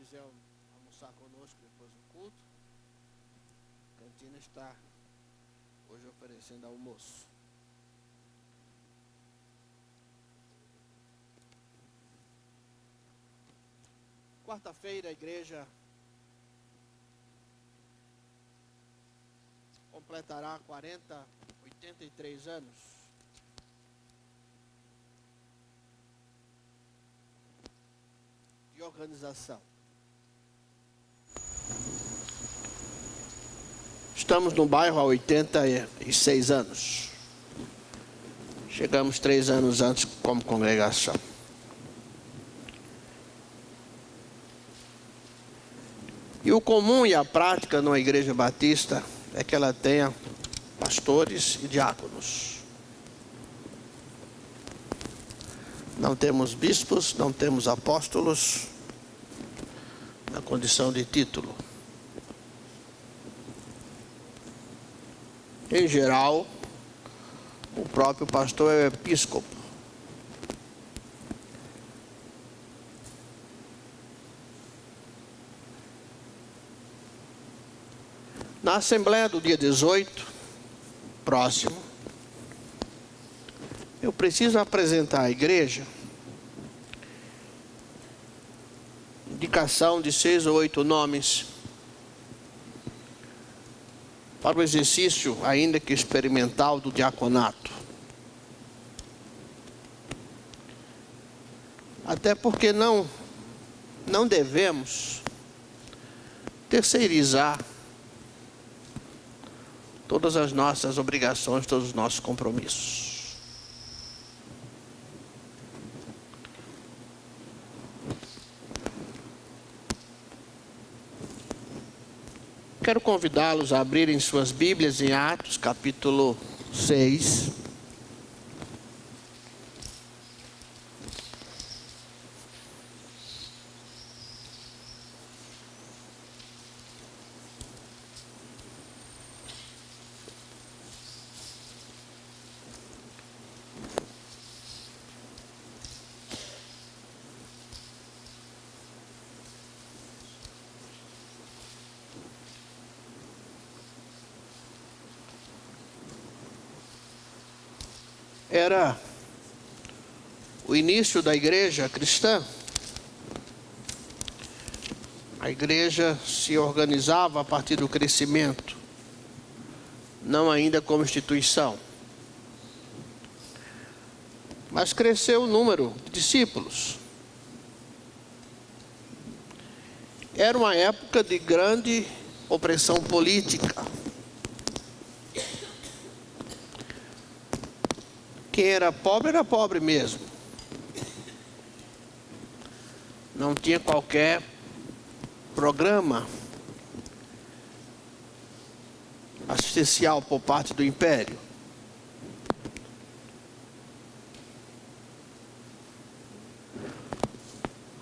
quiser almoçar conosco depois do culto, a cantina está hoje oferecendo almoço. Quarta-feira a igreja completará 83 anos. De organização. Estamos no bairro há 86 anos. Chegamos 3 anos antes como congregação. E o comum e a prática numa igreja batista é que ela tenha pastores e diáconos. Não temos bispos, não temos apóstolos na condição de título. Em geral, o próprio pastor é o episcopo. Na Assembleia do dia 18, próximo, eu preciso apresentar à igreja indicação de 6 ou 8 nomes para o exercício, ainda que experimental, do diaconato. Até porque não devemos terceirizar todas as nossas obrigações, todos os nossos compromissos. Quero convidá-los a abrirem suas Bíblias em Atos, capítulo 6. Era o início da igreja cristã. A igreja se organizava a partir do crescimento, não ainda como instituição. Mas cresceu o número de discípulos. Era uma época de grande opressão política. Quem era pobre mesmo. Não tinha qualquer programa assistencial por parte do império.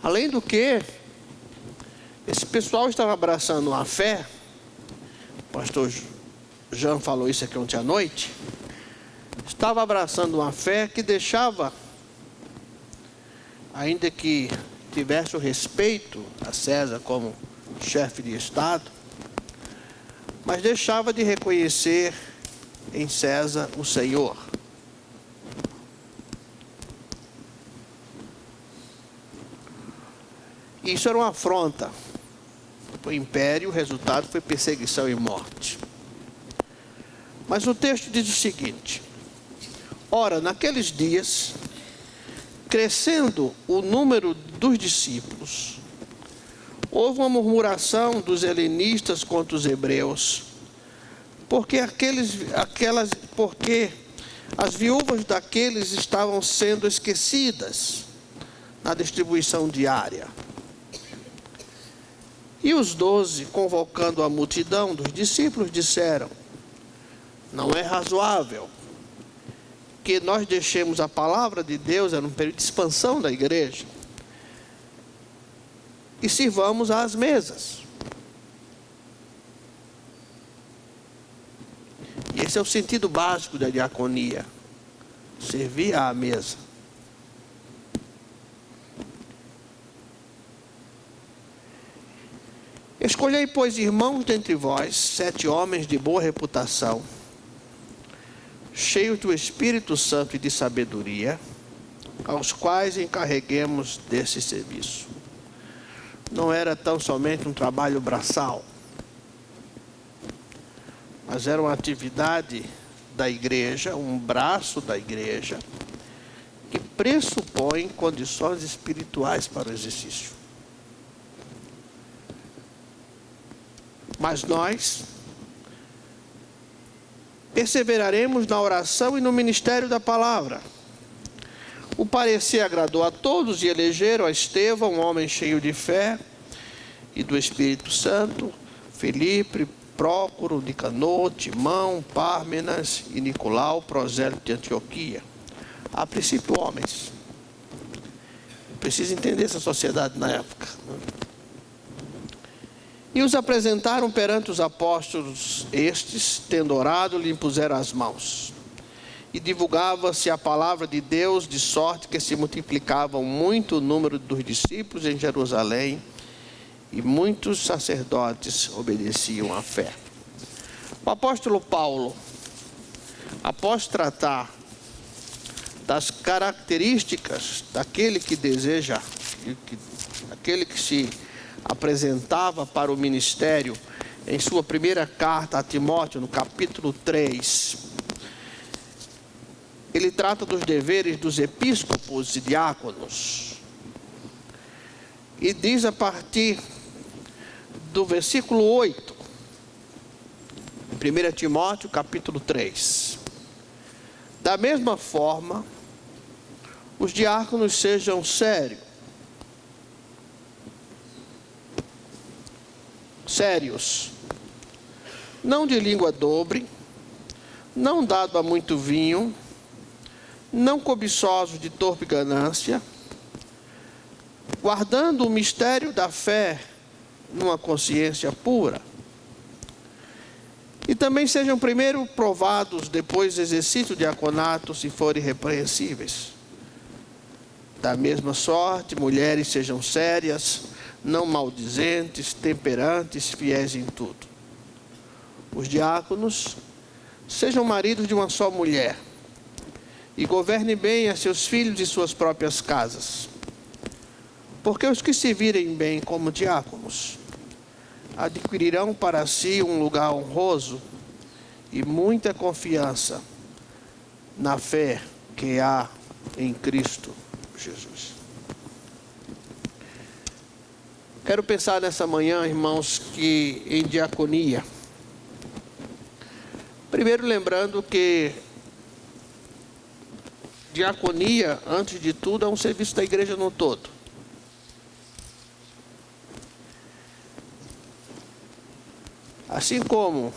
Além do que, esse pessoal estava abraçando uma fé, o pastor Jean falou isso aqui ontem à noite, estava abraçando uma fé que deixava, ainda que tivesse o respeito a César como chefe de Estado, mas deixava de reconhecer em César o Senhor. Isso era uma afronta para o império, o resultado foi perseguição e morte. Mas o texto diz o seguinte: ora, naqueles dias, crescendo o número dos discípulos, houve uma murmuração dos helenistas contra os hebreus, porque as viúvas daqueles estavam sendo esquecidas na distribuição diária. E os 12, convocando a multidão dos discípulos, disseram: não é razoável que nós deixemos a palavra de Deus, era um período de expansão da igreja, e sirvamos às mesas. E esse é o sentido básico da diaconia: servir à mesa. Escolhei, pois, irmãos dentre vós, 7 homens de boa reputação, cheios do Espírito Santo e de sabedoria, aos quais encarreguemos desse serviço. Não era tão somente um trabalho braçal, mas era uma atividade da igreja, um braço da igreja, que pressupõe condições espirituais para o exercício. Mas nós perseveraremos na oração e no ministério da palavra. O parecer agradou a todos e elegeram a Estevão, um homem cheio de fé e do Espírito Santo, Filipe, Prócoro, Nicanor, Timão, Pármenas e Nicolau, prosélito de Antioquia. A princípio, homens. Precisa entender essa sociedade na época. E os apresentaram perante os apóstolos. Estes, tendo orado, lhe impuseram as mãos. E divulgava-se a palavra de Deus, de sorte que se multiplicavam muito o número dos discípulos em Jerusalém, e muitos sacerdotes obedeciam à fé. O apóstolo Paulo, após tratar das características daquele que deseja, daquele que se apresentava para o ministério, em sua primeira carta a Timóteo, no capítulo 3, ele trata dos deveres dos episcopos e diáconos. E diz a partir do versículo 8, 1 Timóteo, capítulo 3. Da mesma forma, os diáconos sejam sérios, não de língua dobre, não dado a muito vinho, não cobiçosos de torpe ganância, guardando o mistério da fé numa consciência pura. E também sejam primeiro provados, depois exercício de diaconato, se forem repreensíveis. Da mesma sorte, mulheres sejam sérias, não maldizentes, temperantes, fiéis em tudo. Os diáconos sejam maridos de uma só mulher, e governem bem a seus filhos e suas próprias casas. Porque os que se virem bem como diáconos adquirirão para si um lugar honroso e muita confiança na fé que há em Cristo Jesus. Quero pensar nessa manhã, irmãos, que em diaconia, primeiro lembrando que diaconia, antes de tudo, é um serviço da igreja no todo. Assim como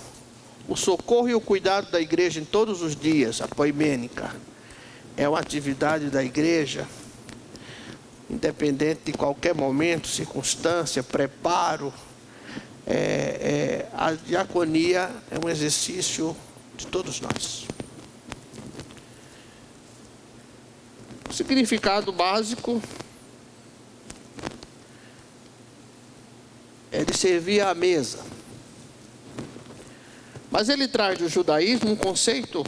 o socorro e o cuidado da igreja em todos os dias, a poimênica, é uma atividade da igreja, independente de qualquer momento, circunstância, preparo, a diaconia é um exercício de todos nós. O significado básico é de servir à mesa. Mas ele traz do judaísmo um conceito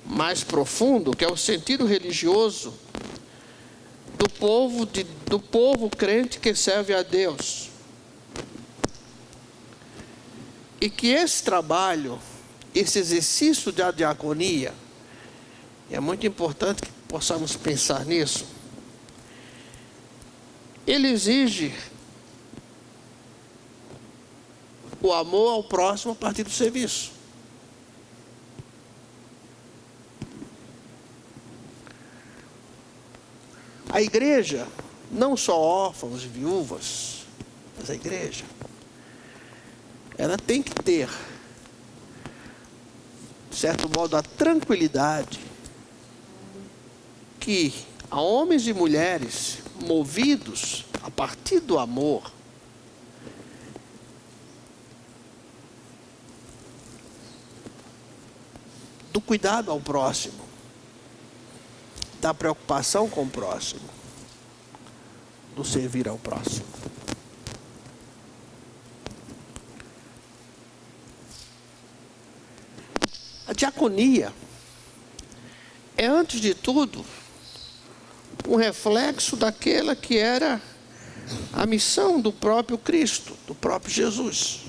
mais profundo, que é o sentido religioso do povo crente que serve a Deus. E que esse trabalho, esse exercício da diaconia, é muito importante que possamos pensar nisso, ele exige o amor ao próximo a partir do serviço. A igreja, não só órfãos e viúvas, mas a igreja, ela tem que ter, de certo modo, a tranquilidade que a homens e mulheres movidos a partir do amor, do cuidado ao próximo, da preocupação com o próximo, do servir ao próximo. A diaconia é, antes de tudo, um reflexo daquela que era a missão do próprio Cristo, do próprio Jesus.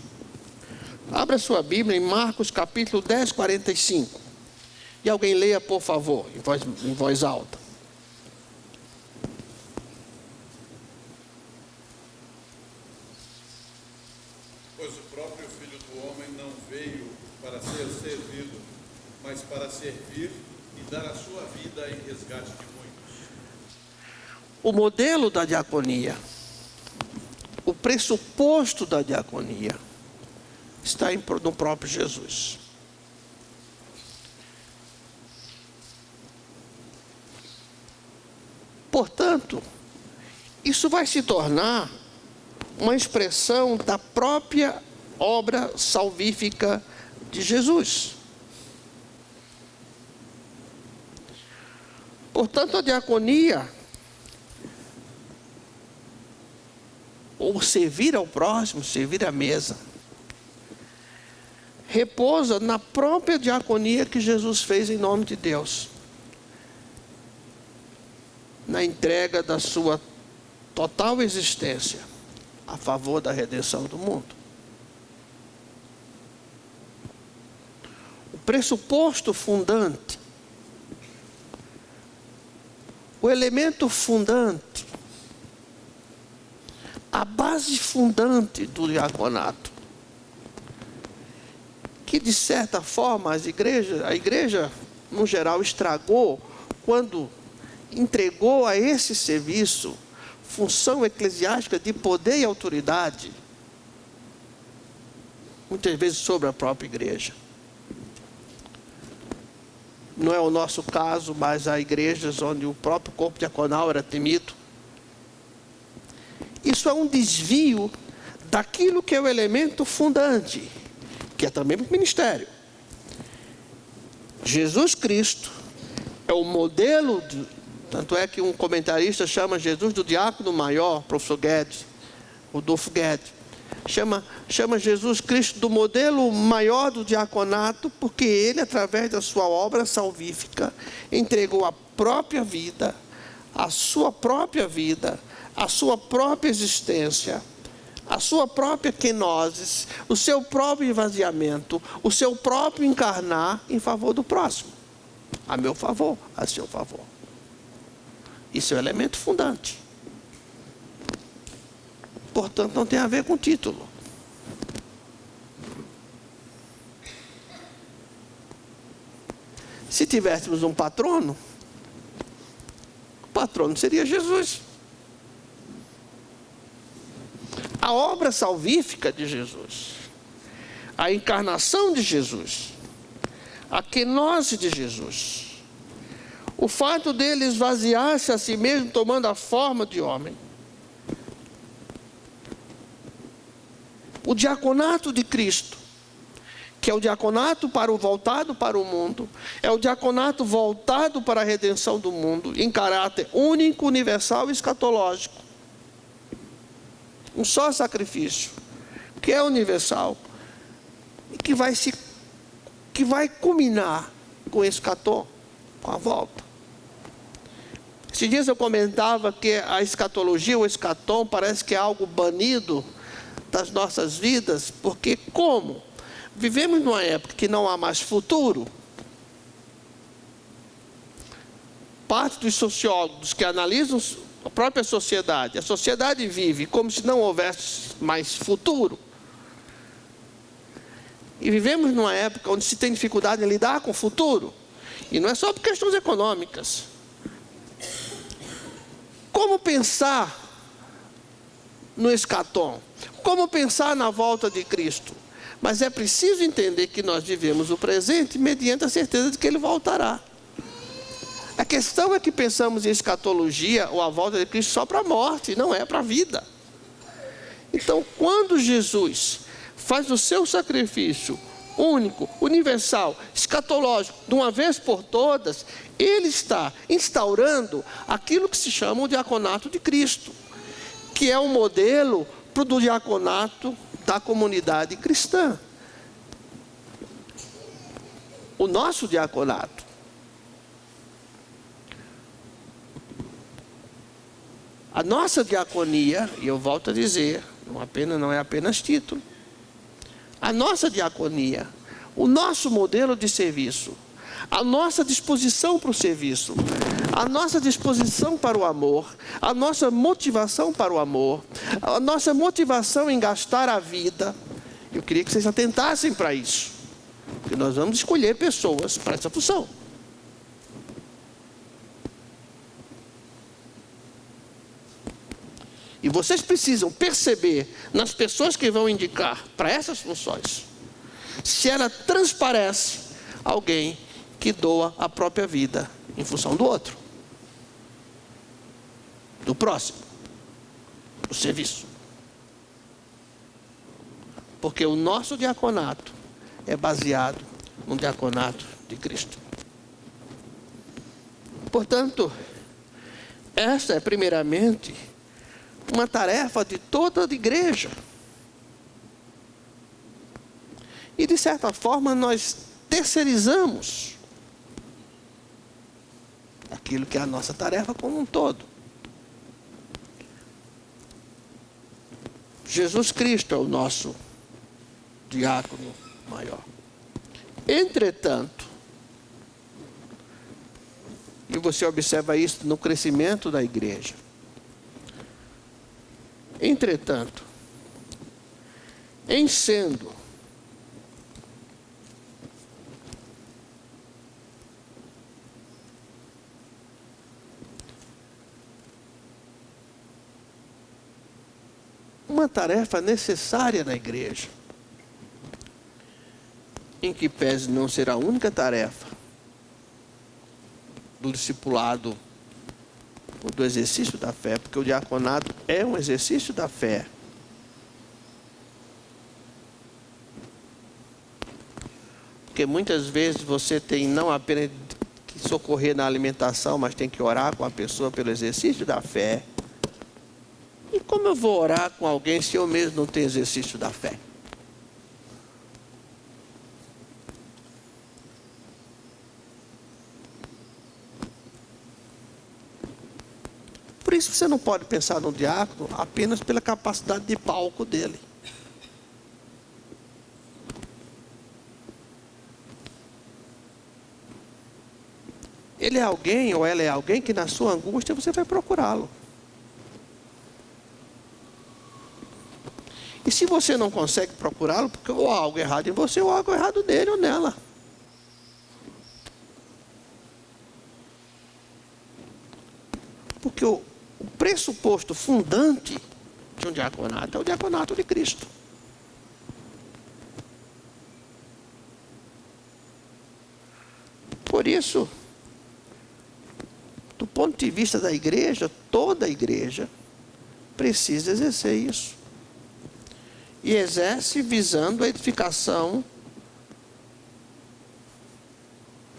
Abra sua Bíblia em Marcos capítulo 10, 45. E alguém leia, por favor, em voz alta. Pois o próprio Filho do Homem não veio para ser servido, mas para servir e dar a sua vida em resgate de muitos. O modelo da diaconia, o pressuposto da diaconia, está no próprio Jesus. Portanto, isso vai se tornar uma expressão da própria obra salvífica de Jesus. Portanto, a diaconia, ou servir ao próximo, servir à mesa, repousa na própria diaconia que Jesus fez em nome de Deus, na entrega da sua total existência a favor da redenção do mundo. O pressuposto fundante, o elemento fundante, a base fundante do diaconato, que de certa forma a igreja no geral estragou quando entregou a esse serviço função eclesiástica de poder e autoridade, muitas vezes sobre a própria igreja. Não é o nosso caso, mas há igrejas onde o próprio corpo diaconal era temido. Isso é um desvio daquilo que é o elemento fundante, que é também o ministério. Jesus Cristo é o modelo, tanto é que um comentarista chama Jesus do diácono maior, professor Guedes, Rodolfo Guedes, chama Jesus Cristo do modelo maior do diaconato, porque ele, através da sua obra salvífica, entregou a própria vida, a sua própria vida, a sua própria existência, a sua própria kenosis, o seu próprio esvaziamento, o seu próprio encarnar em favor do próximo, a meu favor, a seu favor. Isso é o elemento fundante. Portanto, não tem a ver com título. Se tivéssemos um patrono, o patrono seria Jesus. A obra salvífica de Jesus, a encarnação de Jesus, a quenose de Jesus, o fato dele esvaziar-se a si mesmo, tomando a forma de homem, o diaconato de Cristo, que é o diaconato voltado para o mundo, é o diaconato voltado para a redenção do mundo, em caráter único, universal e escatológico. Um só sacrifício, que é universal, e que vai culminar com o escatol, com a volta. Esses dias eu comentava que a escatologia, o escatom, parece que é algo banido das nossas vidas, porque como vivemos numa época que não há mais futuro, parte dos sociólogos que analisam a própria sociedade, a sociedade vive como se não houvesse mais futuro. E vivemos numa época onde se tem dificuldade em lidar com o futuro, e não é só por questões econômicas. Como pensar no escatom? Como pensar na volta de Cristo? Mas é preciso entender que nós vivemos o presente mediante a certeza de que Ele voltará. A questão é que pensamos em escatologia ou a volta de Cristo só para a morte, não é para a vida. Então, quando Jesus faz o seu sacrifício único, universal, escatológico, de uma vez por todas, Ele está instaurando aquilo que se chama o diaconato de Cristo, que é o modelo do diaconato da comunidade cristã. o nosso diaconato. A nossa diaconia, e eu volto a dizer, não é apenas título. A nossa diaconia, o nosso modelo de serviço, a nossa disposição para o serviço, a nossa disposição para o amor, a nossa motivação para o amor, a nossa motivação em gastar a vida. Eu queria que vocês atentassem para isso, porque nós vamos escolher pessoas para essa função. E vocês precisam perceber nas pessoas que vão indicar para essas funções, se ela transparece alguém que doa a própria vida em função do outro, do próximo, do serviço. Porque o nosso diaconato é baseado no diaconato de Cristo. Portanto, esta é primeiramente uma tarefa de toda a igreja. E de certa forma nós terceirizamos aquilo que é a nossa tarefa como um todo. Jesus Cristo é o nosso diácono maior. Entretanto, e você observa isso no crescimento da igreja. Entretanto, em sendo uma tarefa necessária na igreja, em que pese não ser a única tarefa do discipulado ou do exercício da fé, porque o diaconato é um exercício da fé. Porque muitas vezes você tem não apenas que socorrer na alimentação, mas tem que orar com a pessoa pelo exercício da fé. E como eu vou orar com alguém se eu mesmo não tenho exercício da fé? Por isso você não pode pensar no diácono apenas pela capacidade de palco dele. Ele é alguém ou ela é alguém que na sua angústia você vai procurá-lo. E se você não consegue procurá-lo, porque ou há algo errado em você ou há algo errado nele ou nela. Porque o pressuposto fundante de um diaconato é o diaconato de Cristo. Por isso, do ponto de vista da igreja, toda a igreja precisa exercer isso. E exerce visando a edificação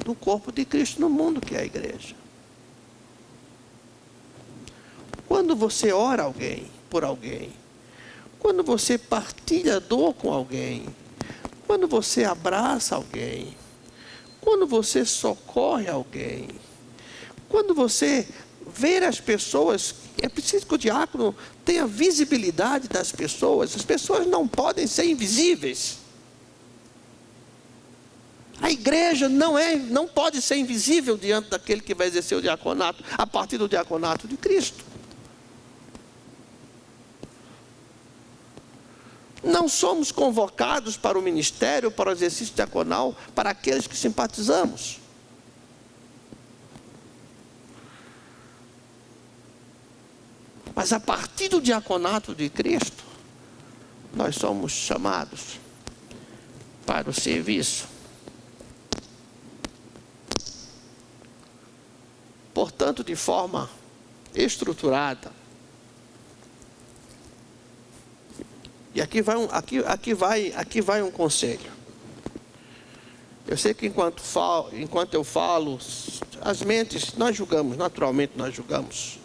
do corpo de Cristo no mundo, que é a igreja. Quando você ora por alguém, quando você partilha dor com alguém, quando você abraça alguém, quando você socorre alguém, quando você vê as pessoas, é preciso que o diácono tenha visibilidade das pessoas. As pessoas não podem ser invisíveis. A igreja não pode ser invisível diante daquele que vai exercer o diaconato, a partir do diaconato de Cristo. Não somos convocados para o ministério, para o exercício diaconal, para aqueles que simpatizamos. Mas a partir do diaconato de Cristo, nós somos chamados para o serviço. Portanto, de forma estruturada. E aqui vai um conselho. Eu sei que enquanto eu falo, as mentes, nós julgamos, naturalmente nós julgamos.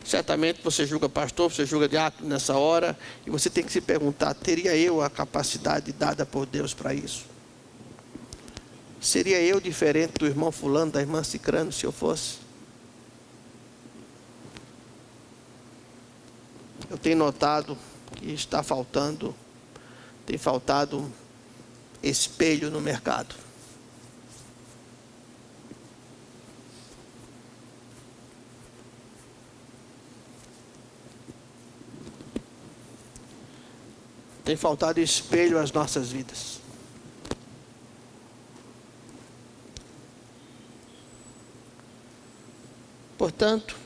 Certamente você julga pastor, você julga diácono nessa hora, e você tem que se perguntar, teria eu a capacidade dada por Deus para isso? Seria eu diferente do irmão fulano, da irmã cicrano, se eu fosse? Eu tenho notado que tem faltado espelho no mercado. Tem faltado espelho às nossas vidas. Portanto,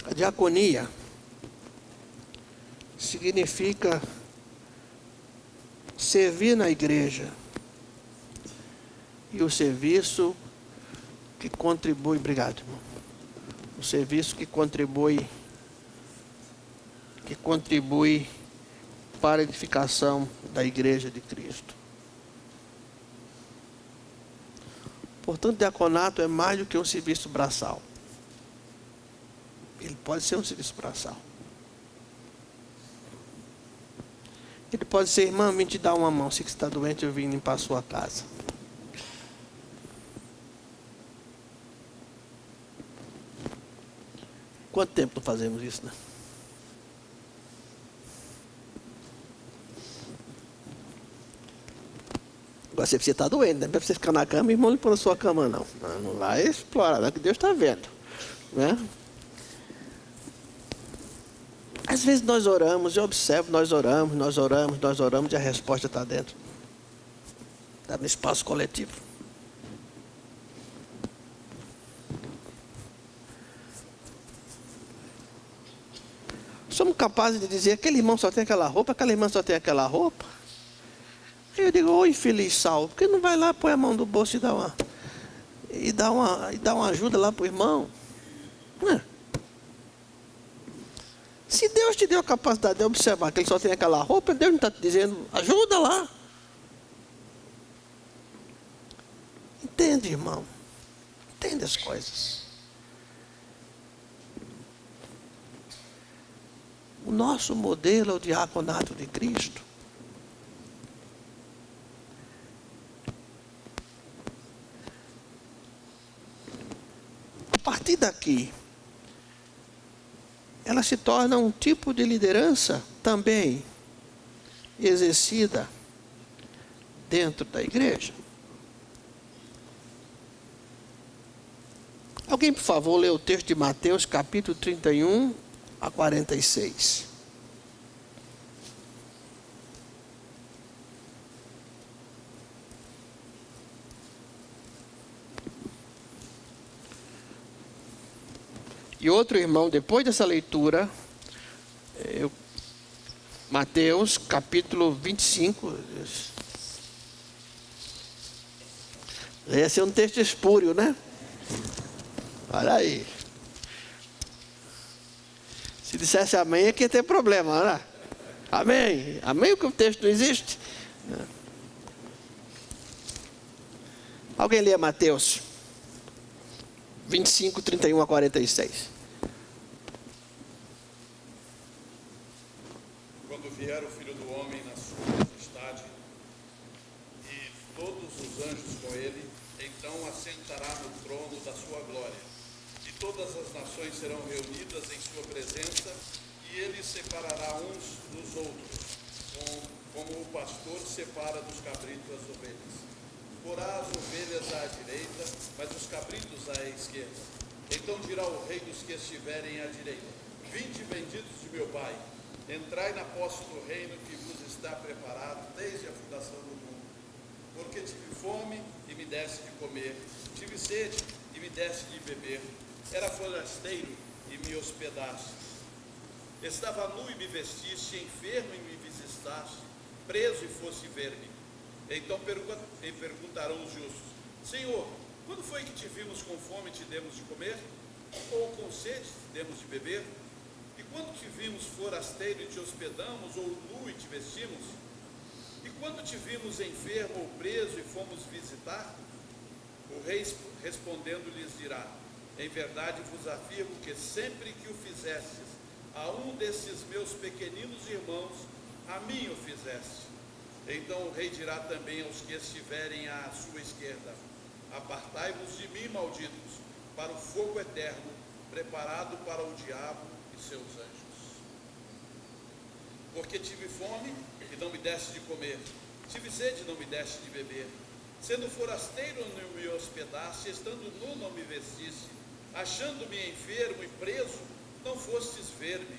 a diaconia significa servir na igreja. E o serviço que contribui, obrigado, irmão. O serviço que contribui para a edificação da igreja de Cristo. Portanto, diaconato é mais do que um serviço braçal. Ele pode ser um serviço braçal. Ele pode ser, irmã, vim te dar uma mão. Se você está doente, eu vim limpar a sua casa. Quanto tempo não fazemos isso, né? Agora você precisa estar doente, né? Não é para você ficar na cama e irmão limpando a sua cama, não. Não vai explorar, não, que Deus está vendo, né? Às vezes nós oramos, eu observo, nós oramos, e a resposta está dentro. Está no espaço coletivo. Somos capazes de dizer, aquele irmão só tem aquela roupa, aquela irmã só tem aquela roupa. Aí eu digo, ô infeliz Saulo, por que não vai lá, põe a mão no bolso e dá uma ajuda lá para o irmão? Se Deus te deu a capacidade de observar que ele só tem aquela roupa, Deus não está te dizendo, ajuda lá. Entende, irmão? Entende as coisas. O nosso modelo é o diaconato de Cristo. A partir daqui, ela se torna um tipo de liderança também exercida dentro da igreja. Alguém, por favor, lê o texto de Mateus, capítulo 31 a 46. E outro irmão, depois dessa leitura, Mateus, capítulo 25. Esse é um texto espúrio, né? Olha aí. Se dissesse amém, é que ia ter problema, né? Amém. Amém, porque o texto não existe. Alguém lê Mateus 25, 31 a 46. Quando vier o Filho do Homem na sua majestade, e todos os anjos com ele, então assentará no trono da sua glória. E todas as nações serão reunidas em sua presença, e ele separará uns dos outros, como o pastor separa dos cabritos as ovelhas. Porá as ovelhas à direita, mas os cabritos à esquerda. Então dirá o rei dos que estiverem à direita: vinde, benditos de meu Pai, entrai na posse do reino que vos está preparado desde a fundação do mundo. Porque tive fome e me deste de comer, tive sede e me deste de beber, era forasteiro e me hospedaste, estava nu e me vestiste, enfermo e me visitaste, preso e fosse ver-me. Então perguntarão os justos: Senhor, quando foi que te vimos com fome e te demos de comer? Ou com sede te demos de beber? E quando te vimos forasteiro e te hospedamos, ou nu e te vestimos? E quando te vimos enfermo ou preso e fomos visitar? O rei respondendo lhes dirá: em verdade vos afirmo que sempre que o fizestes a um desses meus pequeninos irmãos, a mim o fizeste. Então o rei dirá também aos que estiverem à sua esquerda: apartai-vos de mim, malditos, para o fogo eterno, preparado para o diabo e seus anjos. Porque tive fome e não me deste de comer, tive sede e não me deste de beber. Sendo forasteiro não me hospedaste, estando nu não me vestiste, achando-me enfermo e preso, não fostes ver-me.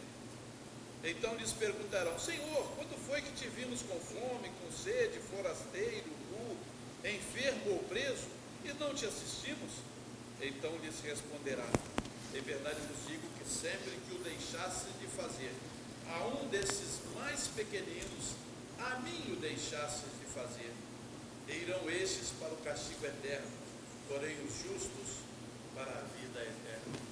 Então lhes perguntarão: Senhor, quando foi que te vimos com fome, com sede, forasteiro, nu, enfermo ou preso, e não te assistimos? Então lhes responderá: em verdade vos digo que sempre que o deixasse de fazer a um desses mais pequeninos, a mim o deixasse de fazer. E irão estes para o castigo eterno, porém os justos para a vida eterna.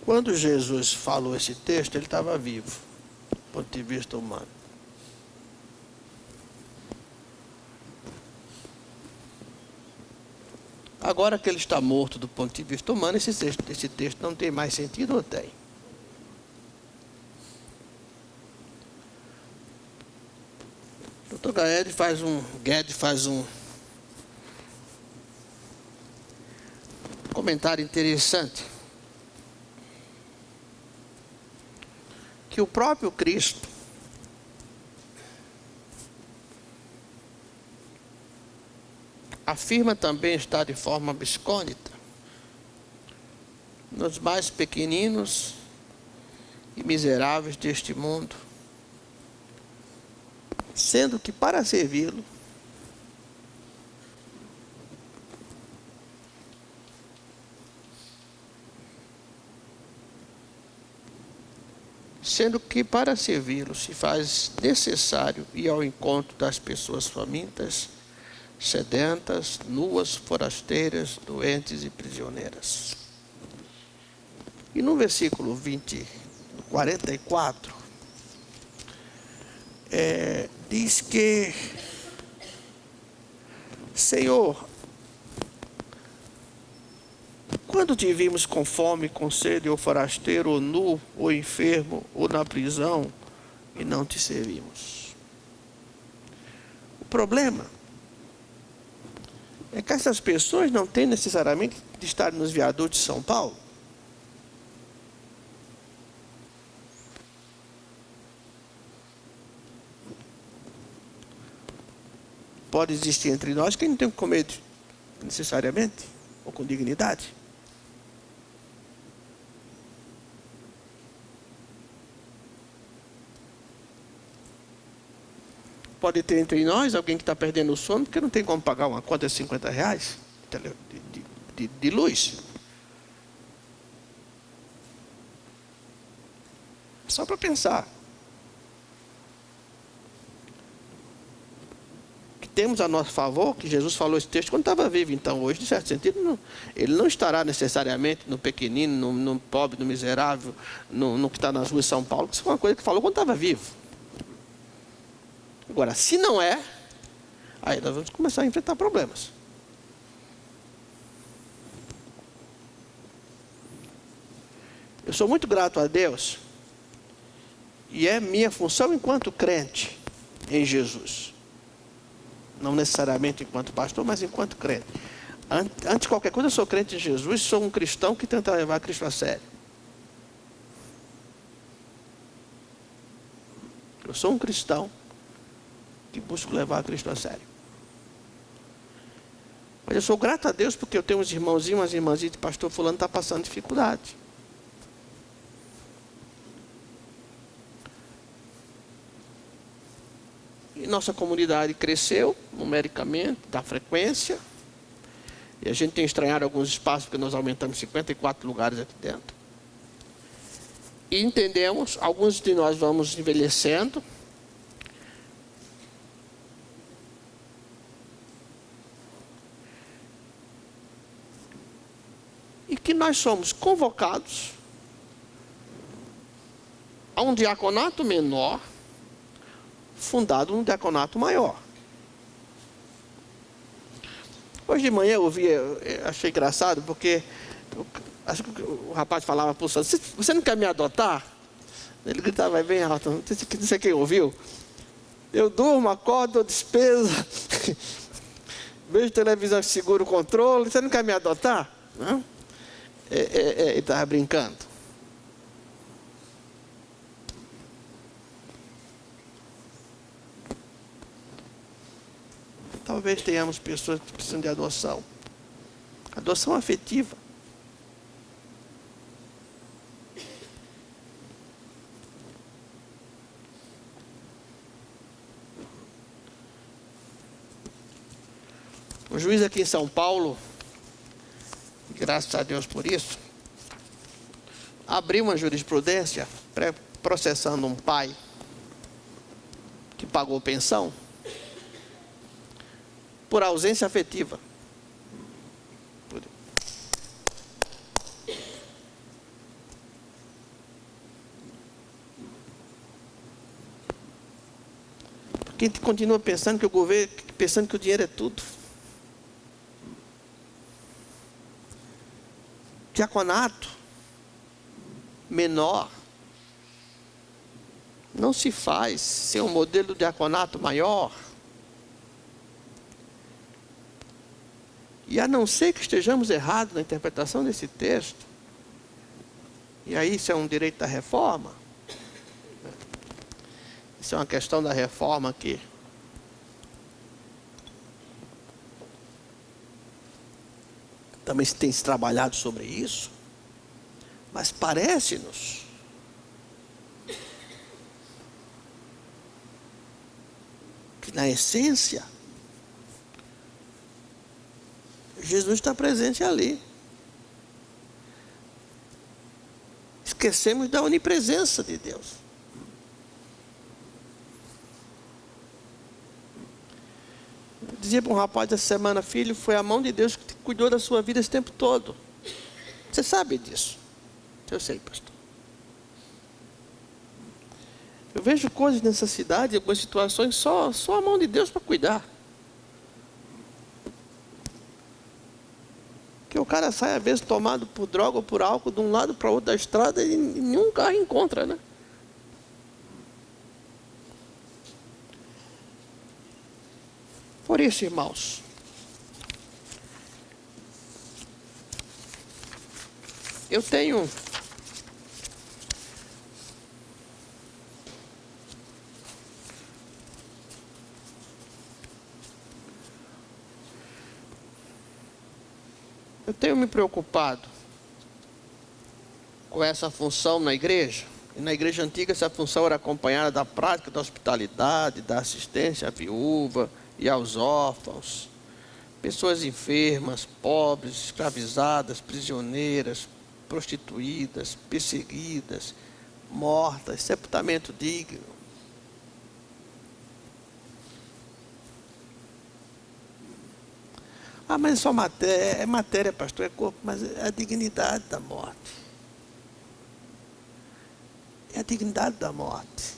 Quando Jesus falou esse texto, ele estava vivo, do ponto de vista humano. Agora que ele está morto do ponto de vista humano, esse texto não tem mais sentido ou tem? O Dr. Guedes faz um comentário interessante, que o próprio Cristo afirma também estar de forma abscôndita nos mais pequeninos e miseráveis deste mundo, sendo que para servi-lo se faz necessário ir ao encontro das pessoas famintas, sedentas, nuas, forasteiras, doentes e prisioneiras. E no versículo 44, diz que: Senhor, quando te vimos com fome, com sede, ou forasteiro, ou nu, ou enfermo, ou na prisão, e não te servimos? O problema é que essas pessoas não têm necessariamente de estar nos viadutos de São Paulo. Pode existir entre nós quem não tem que comer necessariamente, ou com dignidade. Pode ter entre nós alguém que está perdendo o sono porque não tem como pagar uma conta de R$50 de luz. Só para pensar. Que temos a nosso favor, que Jesus falou esse texto quando estava vivo. Então hoje, de certo sentido, ele não estará necessariamente no pequenino, no pobre, no miserável, no que está nas ruas de São Paulo, que isso foi uma coisa que falou quando estava vivo. Agora, se não é, aí nós vamos começar a enfrentar problemas. Eu sou muito grato a Deus, e é minha função enquanto crente em Jesus. Não necessariamente enquanto pastor, mas enquanto crente. Antes de qualquer coisa, eu sou crente em Jesus, sou um cristão que tenta levar Cristo a sério. Eu sou um cristão que busco levar a Cristo a sério. Mas eu sou grato a Deus porque eu tenho uns irmãozinhos, umas irmãzinhas de pastor fulano está passando dificuldade. E nossa comunidade cresceu numericamente, da frequência. E a gente tem estranhado alguns espaços porque nós aumentamos 54 lugares aqui dentro. E entendemos, alguns de nós vamos envelhecendo. E que nós somos convocados a um diaconato menor, fundado num diaconato maior. Hoje de manhã eu ouvi, achei engraçado, porque acho que o rapaz falava para o santo: você não quer me adotar? Ele gritava bem alto, não sei quem ouviu. Eu durmo, acordo, dou despesa, vejo televisão, seguro o controle, você não quer me adotar? Não? Ele estava brincando. Talvez tenhamos pessoas que precisam de adoção. Adoção afetiva. O juiz aqui em São Paulo, graças a Deus por isso, abriu uma jurisprudência processando um pai que pagou pensão por ausência afetiva. Porque a gente continua pensando que o governo, pensando que o dinheiro é tudo. Diaconato menor não se faz sem um modelo de diaconato maior. E a não ser que estejamos errados na interpretação desse texto, e aí isso é um direito da reforma, isso é uma questão da reforma aqui. Também tem se trabalhado sobre isso, mas parece-nos que na essência Jesus está presente ali. Esquecemos da onipresença de Deus. Eu dizia para um rapaz essa semana: filho, foi a mão de Deus que cuidou da sua vida esse tempo todo. Você sabe disso? Eu sei, pastor. Eu vejo coisas nessa cidade, algumas situações, só a mão de Deus para cuidar. Que o cara sai, às vezes, tomado por droga ou por álcool, de um lado para o outro da estrada, e nenhum carro encontra, né? Por isso, irmãos, eu tenho me preocupado com essa função na igreja. E na igreja antiga essa função era acompanhada da prática da hospitalidade, da assistência à viúva e aos órfãos, pessoas enfermas, pobres, escravizadas, prisioneiras, prostituídas, perseguidas, mortas, sepultamento digno. Ah, mas é só matéria, pastor, é corpo, mas é a dignidade da morte. É a dignidade da morte.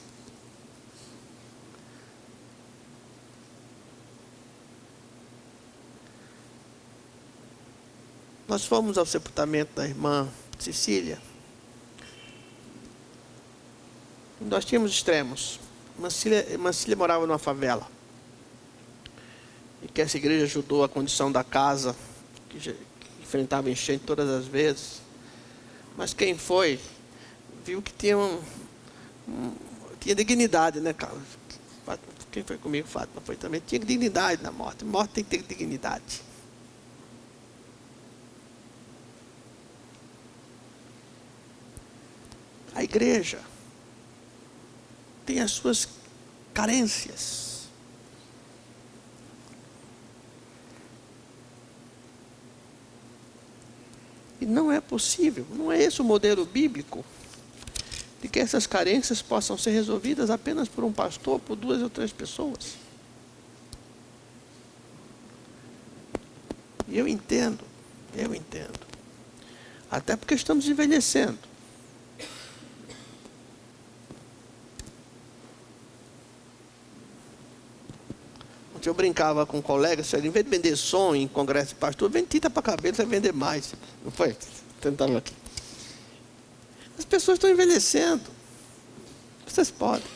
Nós fomos ao sepultamento da irmã Cecília. Nós tínhamos extremos. Irmã Cecília morava numa favela. E que essa igreja ajudou a condição da casa, que enfrentava enchente todas as vezes. Mas quem foi, viu que tinha dignidade, né, Carlos? Quem foi comigo, Fátima, foi também. Tinha dignidade na morte. Morte tem que ter dignidade. A igreja tem as suas carências. E não é possível, não é esse o modelo bíblico, de que essas carências possam ser resolvidas apenas por um pastor, por 2 ou 3 pessoas. E eu entendo. Até porque estamos envelhecendo. Eu brincava com um colega, em vez de vender som em congresso de pastor, vende tinta para cabelo, você vai vender mais. Não foi? Tentando aqui. As pessoas estão envelhecendo. Vocês podem.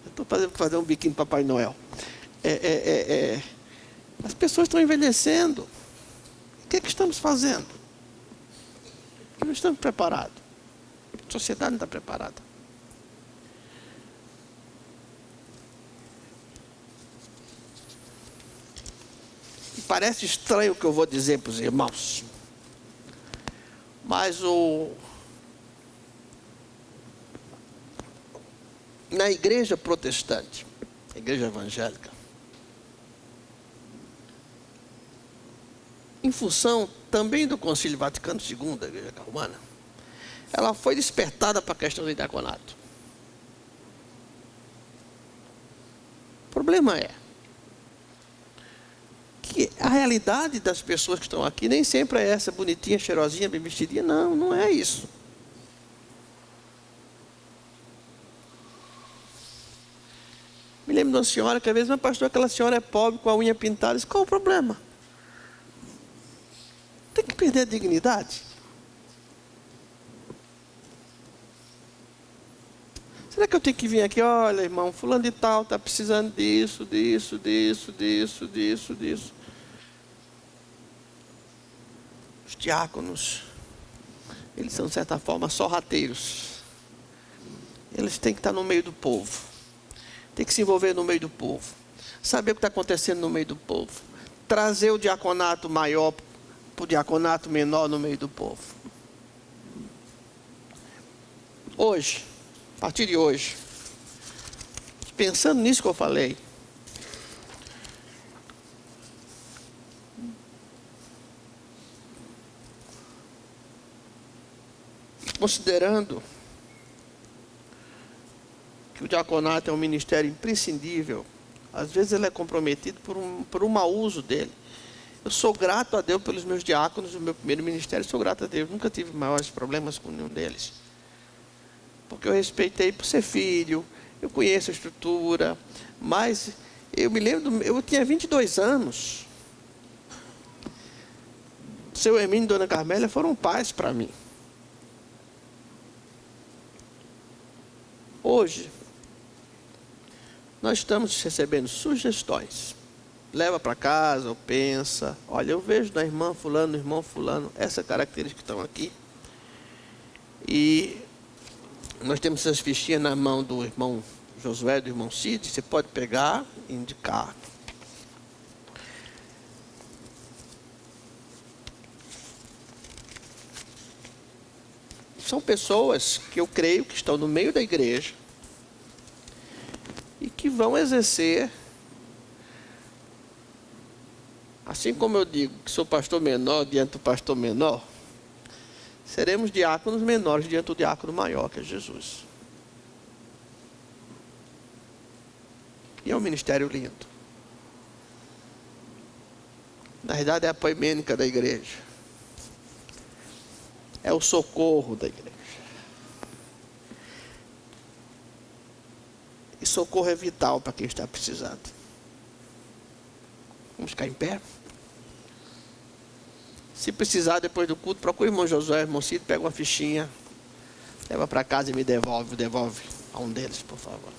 Eu estou fazendo um biquíni de Papai Noel. As pessoas estão envelhecendo. O que é que estamos fazendo? Não estamos preparados. A sociedade não está preparada. E parece estranho o que eu vou dizer para os irmãos. Mas na igreja protestante, a igreja evangélica, em função também do Concílio Vaticano II, da Igreja Romana, ela foi despertada para a questão do diaconato. O problema é que a realidade das pessoas que estão aqui nem sempre é essa, bonitinha, cheirosinha, bem vestidinha. Não, não é isso. Me lembro de uma senhora que às vezes, mas pastor, aquela senhora é pobre com a unha pintada. Qual o problema? Tem que perder a dignidade. Será que eu tenho que vir aqui? Olha, irmão, fulano de tal está precisando disso. Os diáconos, eles são de certa forma sorrateiros. Eles têm que estar no meio do povo. Tem que se envolver no meio do povo. Saber o que está acontecendo no meio do povo. Trazer o diaconato maior para o diaconato menor no meio do povo. Hoje, a partir de hoje, pensando nisso que eu falei, considerando que o diaconato é um ministério imprescindível, às vezes ele é comprometido por um mau uso dele. Eu sou grato a Deus pelos meus diáconos do meu primeiro ministério, sou grato a Deus, nunca tive maiores problemas com nenhum deles. Porque eu respeitei por ser filho, eu conheço a estrutura, mas eu me lembro, eu tinha 22 anos. Seu Hermínio e Dona Carmélia foram pais para mim. Hoje, nós estamos recebendo sugestões. Leva para casa, ou pensa. Olha, eu vejo na irmã fulano, no irmão fulano, essa característica que estão aqui. E nós temos essas fichinhas na mão do irmão Josué, do irmão Cid. Você pode pegar e indicar. São pessoas que eu creio que estão no meio da igreja e que vão exercer, assim como eu digo que sou pastor menor diante do pastor menor, seremos diáconos menores diante do diácono maior, que é Jesus. E é um ministério lindo. Na verdade é a poimênica da igreja. É o socorro da igreja. E socorro é vital para quem está precisando. Vamos ficar em pé? Se precisar, depois do culto, procure o irmão Josué, irmão Cid, pega uma fichinha, leva para casa e me devolve a um deles, por favor.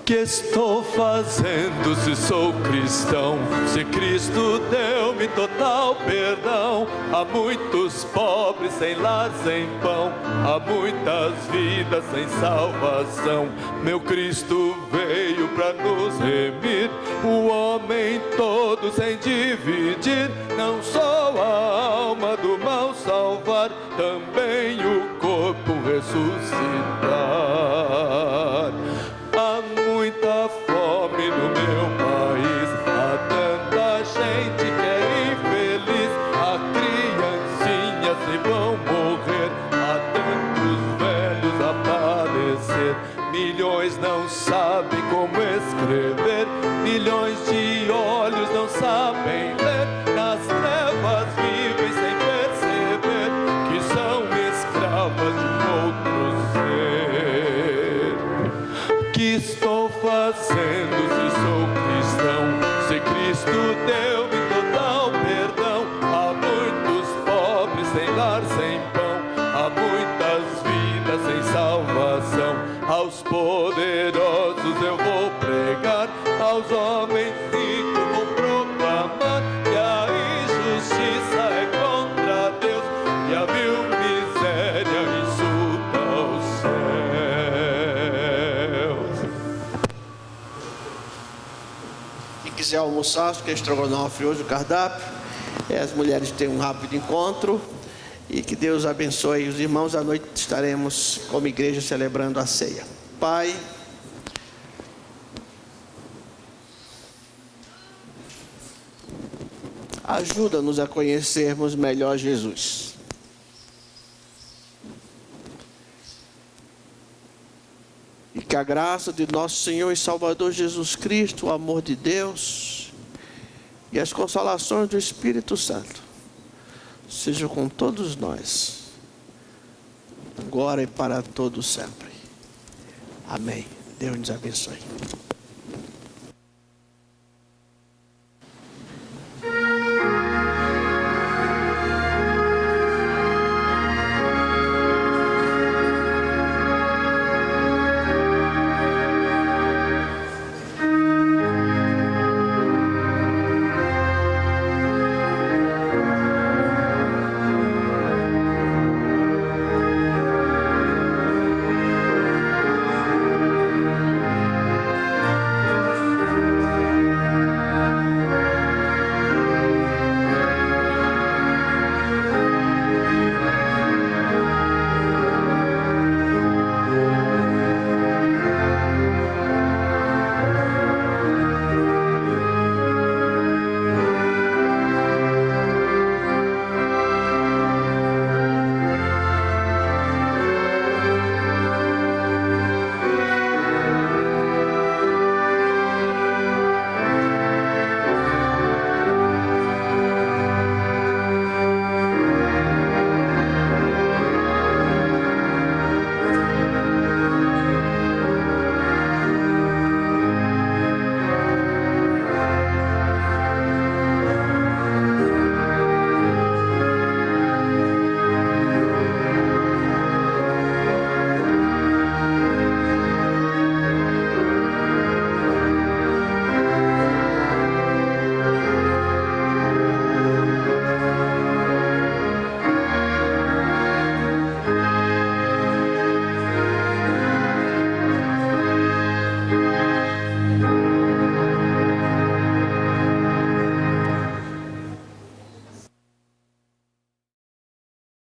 Que estou fazendo se sou cristão? Se Cristo deu-me total perdão. Há muitos pobres sem lar, sem pão. Há muitas vidas sem salvação. Meu Cristo veio para nos remir. O homem todo sem dividir. Não só a alma do mal salvar, também o corpo ressuscitar. Há muita fome no meu país, há tanta gente que é infeliz, há não sabem como escrever, milhões de olhos não sabem ler, nas trevas vivem sem perceber que são escravas de um outro ser. Que estou fazendo se sou cristão? Se Cristo deu-me total perdão, há muitos pobres sem lar, sem pão, há muitas vidas sem salvação. Aos poderosos eu vou pregar, aos homens ricos vou proclamar que a injustiça é contra Deus e a vil miséria insulta os céus. Quem quiser almoçar, que é estrogonofe hoje, o cardápio, as mulheres têm um rápido encontro. E que Deus abençoe os irmãos. À noite estaremos como igreja celebrando a ceia. Pai, ajuda-nos a conhecermos melhor Jesus. E que a graça de nosso Senhor e Salvador Jesus Cristo, o amor de Deus e as consolações do Espírito Santo seja com todos nós, agora e para todos sempre. Amém. Deus nos abençoe.